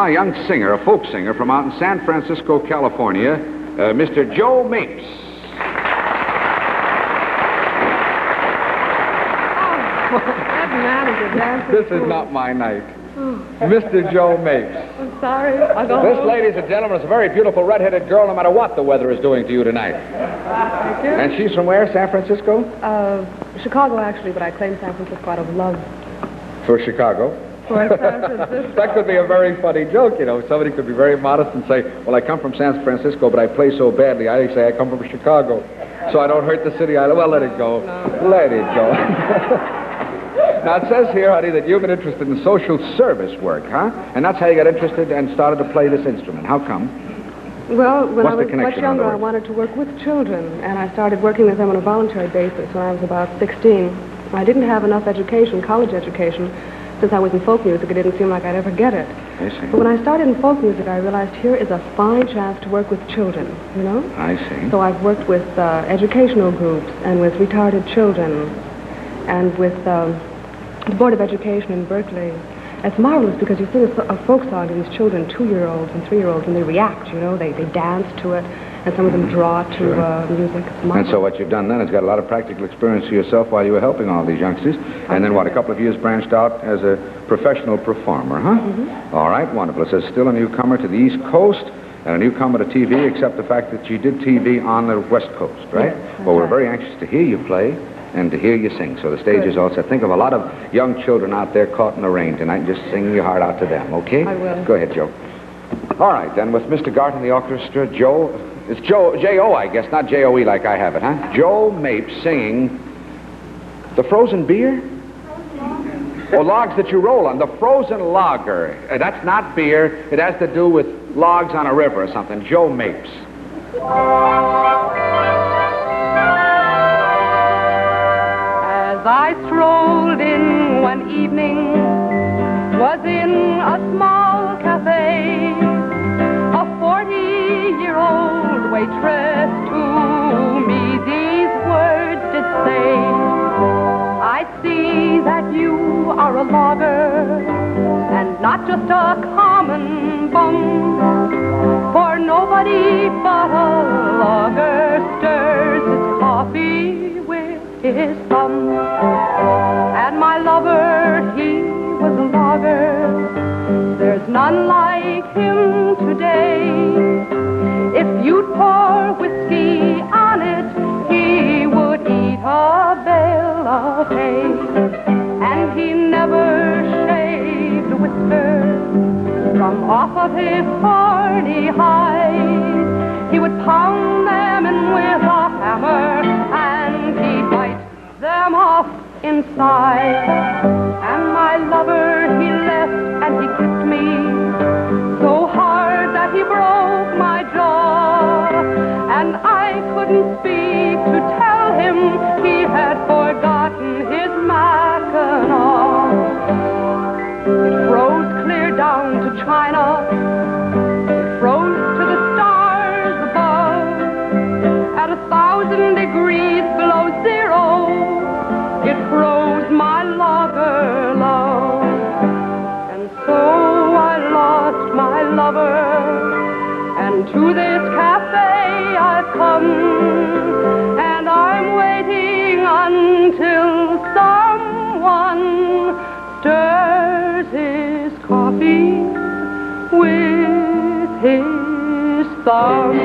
a young singer, a folk singer from out in San Francisco, California, Mr. Joe Mapes. That man is a dancing This fool. is not my night. Mr. Joe Mapes. I'm sorry. I'll go This, home. ladies and gentlemen, is a very beautiful red-headed girl, no matter what the weather is doing to you tonight. Thank you. And she's from where, San Francisco? Chicago, actually, but I claim San Francisco out of love For Chicago. for San Francisco. That could be a very funny joke, you know. Somebody could be very modest and say, well, I come from San Francisco, but I play so badly, I say I come from Chicago. So I don't hurt the city. Well, let it go. No. Let it go. Now, it says here, honey, that you've been interested in social service work, huh? And that's how you got interested and started to play this instrument. How come? Well, when What's I the was connection, much in younger, other I words? wanted to work with children, and I started working with them on a voluntary basis when I was about 16. I didn't have enough education, college education. Since I was in folk music, it didn't seem like I'd ever get it. I see. But when I started in folk music, I realized here is a fine chance to work with children, you know? I see. So I've worked with educational groups and with retarded children and with the Board of Education in Berkeley. It's marvelous because you sing a folk song to these children, 2-year-olds and 3-year-olds, and they react, you know, they dance to it, and some of them draw to music. It's marvelous. And so what you've done then is got a lot of practical experience for yourself while you were helping all these youngsters. And then, what, a couple of years branched out as a professional performer, huh? Mm-hmm. All right, wonderful. It says still a newcomer to the East Coast and a newcomer to TV, except the fact that you did TV on the West Coast, right? Yes, Well, we're right. very anxious to hear you play and to hear you sing. So the stage Good. is all set. Think of a lot of young children out there caught in the rain tonight and just sing your heart out to them, okay? I will. Go ahead, Joe. All right, then, with Mr. Gart in the orchestra, Joe... It's Joe, J-O, I guess, not J-O-E like I have it, huh? Joe Mapes singing The Frozen Beer? Or logs that you roll on. The frozen lager. That's not beer. It has to do with logs on a river or something. Joe Mapes. As I strolled in one evening, was in a small cafe, a 40-year-old waitress to me these words did say, I see that you are a logger, and not just a common bum, for nobody but a logger stirs his coffee with his thumb. And my lover, he was a logger, there's none like him today. If you'd pour whiskey on it, he would eat a bale of hay. And he never shaved whiskers from off of his horny hide. He would pound them in with a hammer, and he'd bite them off inside. And my lover, he left and he kissed me so hard that he broke my jaw. And I couldn't speak to tell him he had forgotten his mackinaw. It froze clear down to China. It froze to the stars above. At 1,000 degrees below zero, it froze my lager love. And so I lost my lover, and to this cafe I've come, and I'm waiting until someone stirs his coffee with his thumb.